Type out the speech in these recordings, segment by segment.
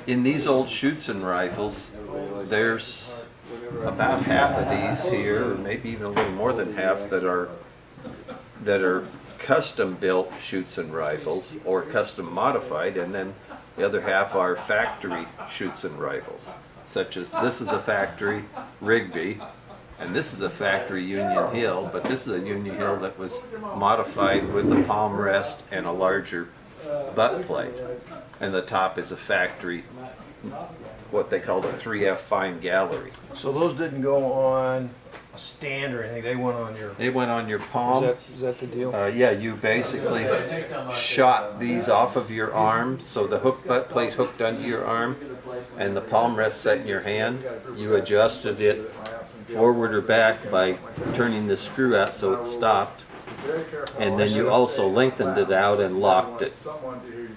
In these old Schuetzen rifles, there's about half of these here, or maybe even a little more than half, that are custom-built Schuetzen rifles or custom modified, and then the other half are factory Schuetzen rifles, such as this is a factory Rigby, and this is a factory Union Hill, but this is a Union Hill that was modified with a palm rest and a larger butt plate, and the top is a factory, what they called a 3F fine gallery. So those didn't go on a stand or anything, they went on your... They went on your palm. Is that the deal? Yeah, you basically shot these off of your arm, so the hook butt plate hooked onto your arm, and the palm rest set in your hand. You adjusted it forward or back by turning the screw out so it stopped, and then you also lengthened it out and locked it.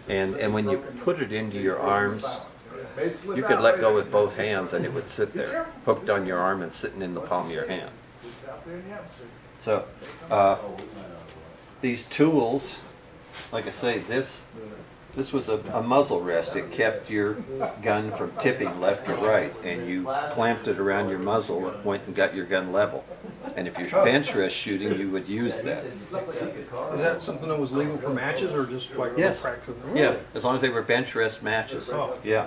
And when you put it into your arms, you could let go with both hands and it would sit there, hooked on your arm and sitting in the palm of your hand. So, these tools, like I say, this was a muzzle rest. It kept your gun from tipping left or right, and you clamped it around your muzzle and went and got your gun level. And if you're bench rest shooting, you would use that. Is that something that was legal for matches or just like Yes. practice? Yeah, as long as they were bench rest matches. Oh. Yeah.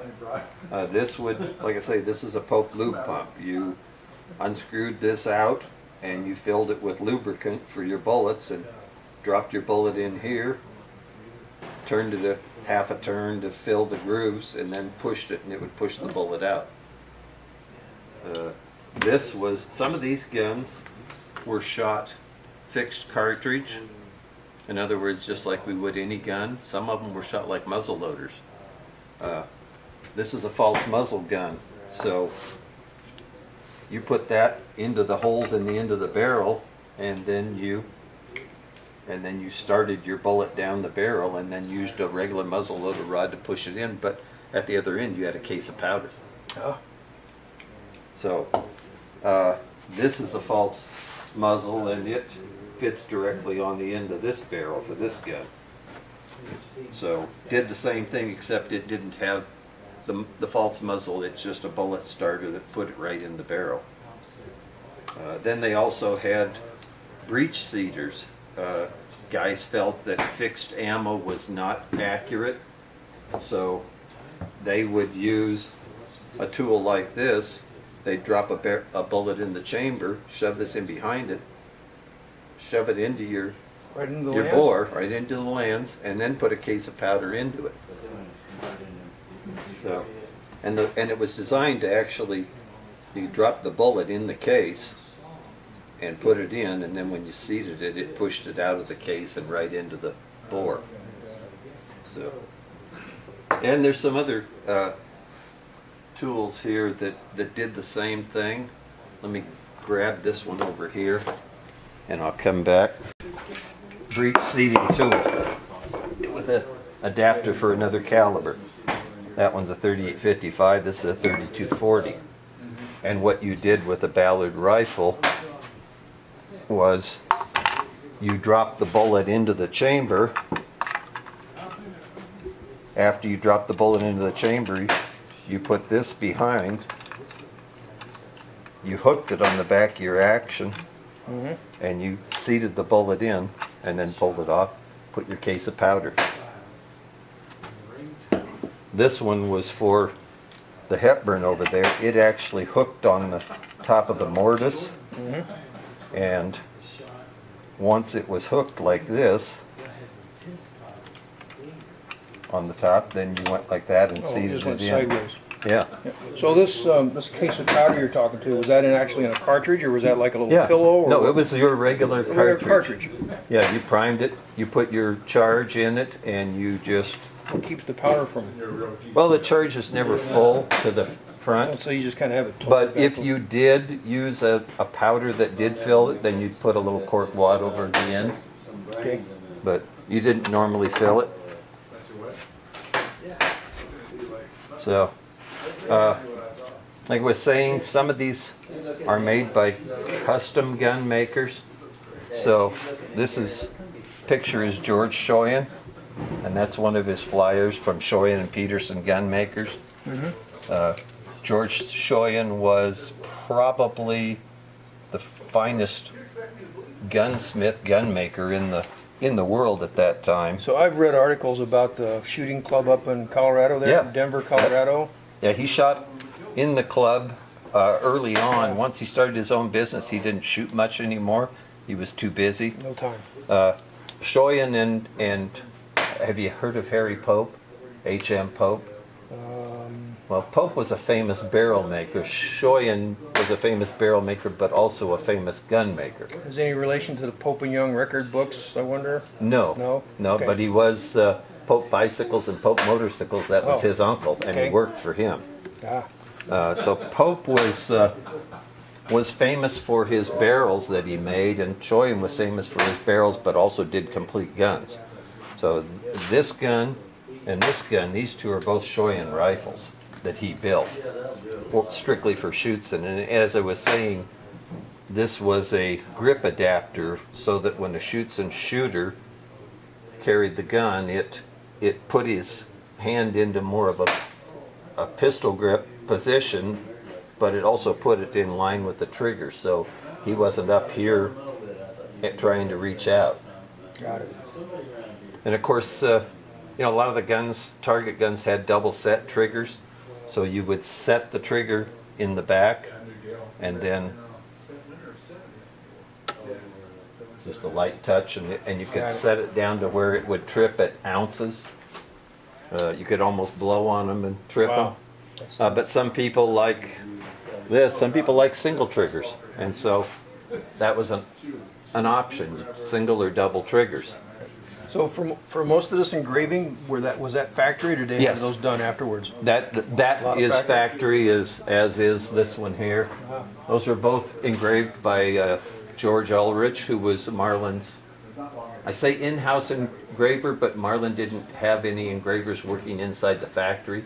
This would, like I say, this is a Pope lube pump. You unscrewed this out and you filled it with lubricant for your bullets and dropped your bullet in here, turned it a half a turn to fill the grooves, and then pushed it and it would push the bullet out. This was, some of these guns were shot fixed cartridge. In other words, just like we would any gun. Some of them were shot like muzzle loaders. This is a false muzzle gun, so you put that into the holes in the end of the barrel, and then you started your bullet down the barrel, and then used a regular muzzle loader rod to push it in. But at the other end, you had a case of powder. Oh. So this is a false muzzle, and it fits directly on the end of this barrel for this gun. So did the same thing, except it didn't have the false muzzle. It's just a bullet starter that put it right in the barrel. Then they also had breech seeders. Guys felt that fixed ammo was not accurate, so they would use a tool like this. They'd drop a bullet in the chamber, shove this in behind it, shove it into your bore, right into the lands, and then put a case of powder into it. So, and it was designed to actually, you drop the bullet in the case and put it in, and then when you seated it, it pushed it out of the case and right into the bore. So, and there's some other tools here that did the same thing. Let me grab this one over here and I'll come back. Breech seating tool with an adapter for another caliber. That one's a 38-55, this is a 32-40. And what you did with a Ballard rifle was you dropped the bullet into the chamber. After you drop the bullet into the chamber, you put this behind, you hooked it on the back of your action, and you seated the bullet in and then pulled it off, put your case of powder. This one was for the Hepburn over there. It actually hooked on the top of the mortise, and once it was hooked like this on the top, then you went like that and seated just went it in. sideways. Yeah. So this case of powder you're talking to, was that actually in a cartridge, or was that like a little Yeah. pillow? Or No, it was your regular cartridge. cartridge. Yeah, you primed it, you put your charge in it, and you just, What keeps the powder from? well, the charge is never full to the front. So you just kind of have it. But if you did use a powder that did fill it, then you'd put a little cork wad over the end. Okay. But you didn't normally fill it. So, like I was saying, some of these are made by custom gun makers. So this picture is George Schoyen. and that's one of his flyers from Schoyen and Peterson gun makers. George Schoyen was probably the finest gunsmith, gun maker in the world at that time. So I've read articles about the shooting club up in Colorado there, Yeah. Denver, Colorado. Yeah, he shot in the club early on. Once he started his own business, he didn't shoot much anymore. He was too busy. No time. Schoyen and have you heard of Harry Pope? H.M. Pope? Well, Pope was a famous barrel maker. Schoyen was a famous barrel maker, but also a famous gun maker. Is there any relation to the Pope and Young record books, I wonder? No, Okay. but he was Pope Bicycles and Pope Motorcycles. That was Oh, his uncle, and he okay. worked for him. Ah, So Pope was famous for his barrels that he made, and Schoyen was famous for his barrels, but also did complete guns. So this gun and this gun, these two are both Schoyen rifles that he built, strictly for Schuetzen. And as I was saying, this was a grip adapter so that when a Schuetzen shooter carried the gun, it put his hand into more of a pistol grip position, but it also put it in line with the trigger, so he wasn't up here trying to reach out. got it. And of course, a lot of the guns, target guns, had double set triggers, so you would set the trigger in the back, and then just a light touch, and you could set it down to where it would trip at ounces. You could almost blow on them and trip Wow. them. But some people like this. Some people like single triggers, and so that was an option: single or double triggers. So for most of this engraving, was that factory, or did they Yes. have those done afterwards? That Lot of is factory? factory, as is this one here. Those are both engraved by George Ulrich, who was Marlin's, I say in-house engraver, but Marlin didn't have any engravers working inside the factory.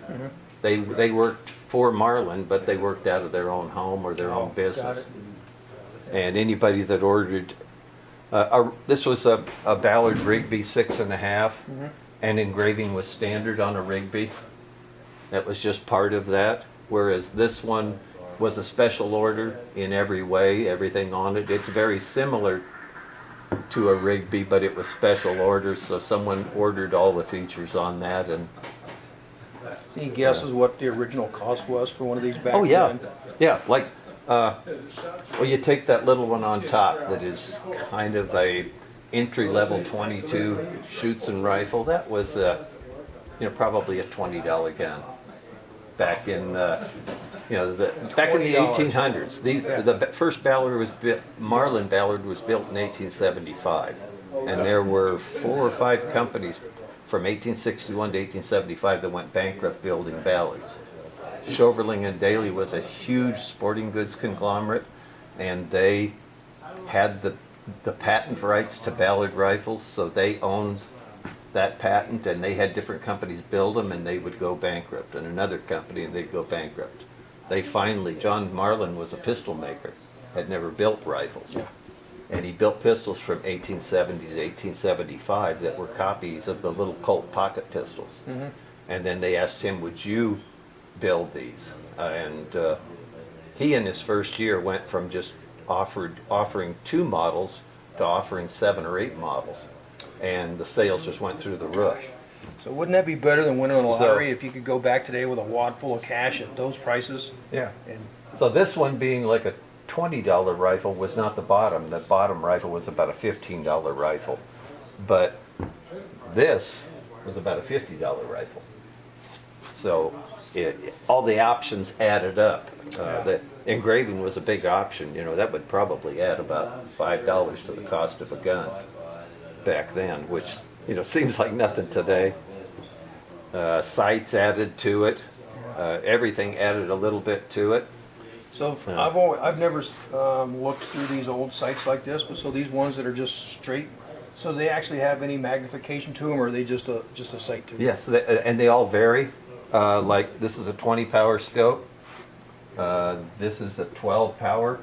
They worked for Marlin, but they worked out of their own home or their own Got business. it. And anybody that ordered, this was a Ballard Rigby 6.5, and engraving was standard on a Rigby. That was just part of that. Whereas this one was a special order in every way, everything on it. It's very similar to a Rigby, but it was special orders, so someone ordered all the features on that. And Any guesses what the original cost was for one of these back oh yeah, then? yeah, like well, you take that little one on top that is kind of a entry-level 22 Schuetzen rifle. That was probably a $20 gun back in back in the $20. 1800s. The first Ballard was Marlin Ballard was built in 1875, and there were 4 or 5 companies from 1861 to 1875 that went bankrupt building Ballards. Chauverling and Daly was a huge sporting goods conglomerate, and they had the patent rights to Ballard rifles, so they owned that patent, and they had different companies build them, and they would go bankrupt, and another company, and they'd go bankrupt. They finally, John Marlin was a pistol maker, had never built rifles. And he built pistols from 1870 to 1875 that were copies of the little Colt pocket pistols. And then they asked him, would you build these? He in his first year went from just offering 2 models to offering 7 or 8 models. And the sales just went through the roof. So wouldn't that be better than winning a lottery if you could go back today with a wad full of cash at those prices? Yeah. And So this one being like a $20 rifle was not the bottom. The bottom rifle was about a $15 rifle. But this was about a $50 rifle. So all the options added up. The engraving was a big option. That would probably add about $5 to the cost of a gun back then, which seems like nothing today. Sights added to it. Everything added a little bit to it. so I've never looked through these old sights like this, but so these ones that are just straight, so they actually have any magnification to them, or are they just a sight to them? Yes, and they all vary. Like this is a 20 power scope. This is a 12 power.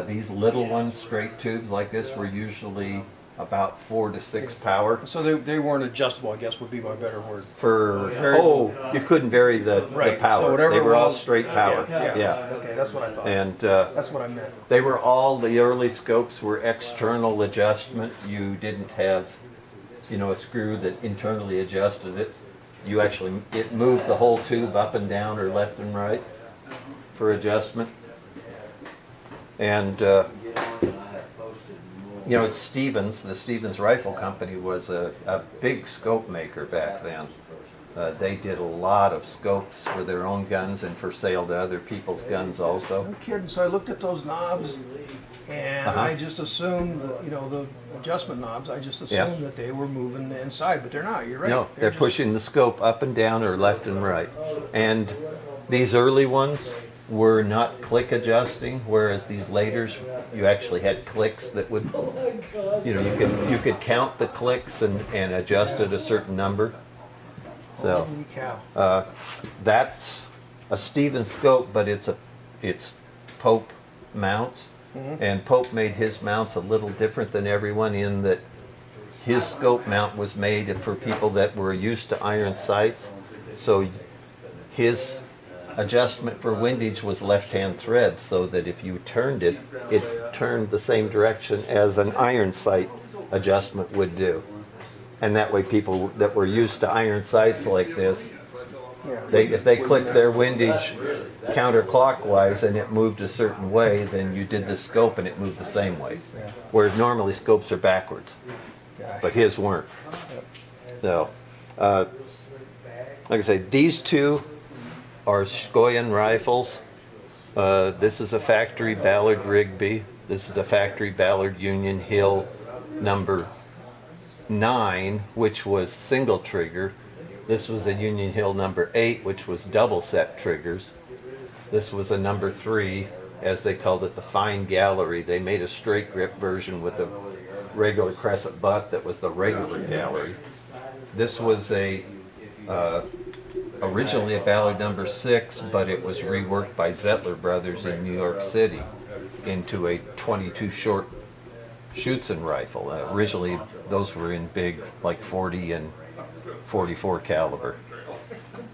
These little ones, straight tubes like this, were usually about 4 to 6 power. So they weren't adjustable, I guess would be my better word. You couldn't vary the Right, power. so whatever They were it all was- straight power. Yeah. Okay, that's what I thought. And That's what I meant. they were all, the early scopes were external adjustment. You didn't have, a screw that internally adjusted it. It moved the whole tube up and down or left and right for adjustment. And, Stevens, the Stevens Rifle Company was a big scope maker back then. They did a lot of scopes for their own guns and for sale to other people's guns also. No kidding. So I looked at those knobs, and I just assumed, the adjustment knobs. I just assumed that they were moving the inside, but they're not. You're right. No, they're just pushing the scope up and down or left and right. And these early ones were not click adjusting, whereas these laters, you actually had clicks that would, you could count the clicks and adjust it a certain number. So Holy cow. that's a Stevens scope, but it's Pope mounts. And Pope made his mounts a little different than everyone in that his scope mount was made for people that were used to iron sights. So his adjustment for windage was left-hand thread, so that if you turned it, it turned the same direction as an iron sight adjustment would do. And that way people that were used to iron sights like this, if they clicked their windage counterclockwise and it moved a certain way, then you did the scope and it moved the same way. Whereas normally scopes are backwards, but his weren't. So, like I say, these two are Schuetzen Rifles. This is a factory Ballard Rigby. This is a factory Ballard Union Hill number 9, which was single trigger. This was a Union Hill number 8, which was double set triggers. This was a number 3, as they called it, the fine gallery. They made a straight grip version with a regular crescent butt that was the regular gallery. This was originally a Ballard number 6, but it was reworked by Zettler Brothers in New York City into a 22 short Schuetzen rifle. Originally, those were in big, like 40 and 44 caliber.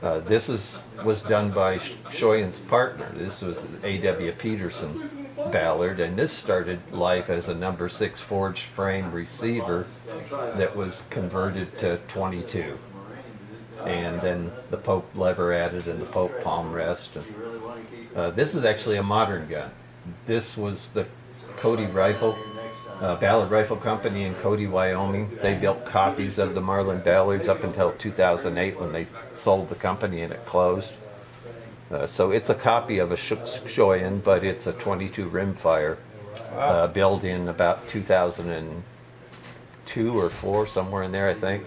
This was done by Schuetzen's partner. This was A.W. Peterson Ballard, and this started life as a number 6 forged frame receiver that was converted to 22. And then the Pope lever added and the Pope palm rest. And, this is actually a modern gun. This was the Cody Rifle, Ballard Rifle Company in Cody, Wyoming. They built copies of the Marlin Ballards up until 2008 when they sold the company and it closed. So it's a copy of a Schuetzen, but it's a 22 rimfire, built in about 2002 or 4, somewhere in there, I think.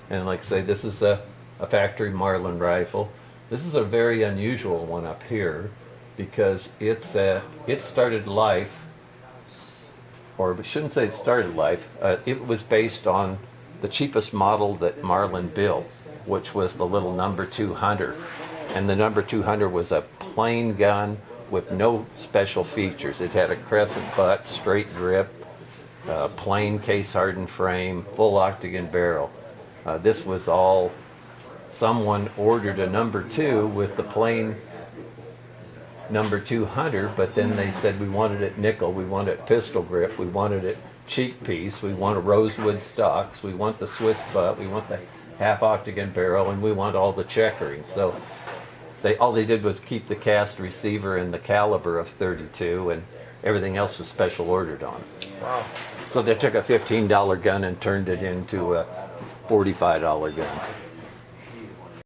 And like I say, this is a factory Marlin rifle. This is a very unusual one up here because it started life, or we shouldn't say it started life, it was based on the cheapest model that Marlin built, which was the little number 2 Hunter. And the number 2 Hunter was a plain gun with no special features. It had a crescent butt, straight grip, plain case hardened frame, full octagon barrel. This was all, someone ordered a number 2 with the plain number 2 Hunter, but then they said we wanted it nickel, we wanted it pistol grip, we wanted it cheek piece, we want a rosewood stocks, we want the Swiss butt, we want the half octagon barrel, and we want all the checkering. So all they did was keep the cast receiver and the caliber of 32, and everything else was special ordered on. Wow. So they took a $15 gun and turned it into a $45 gun.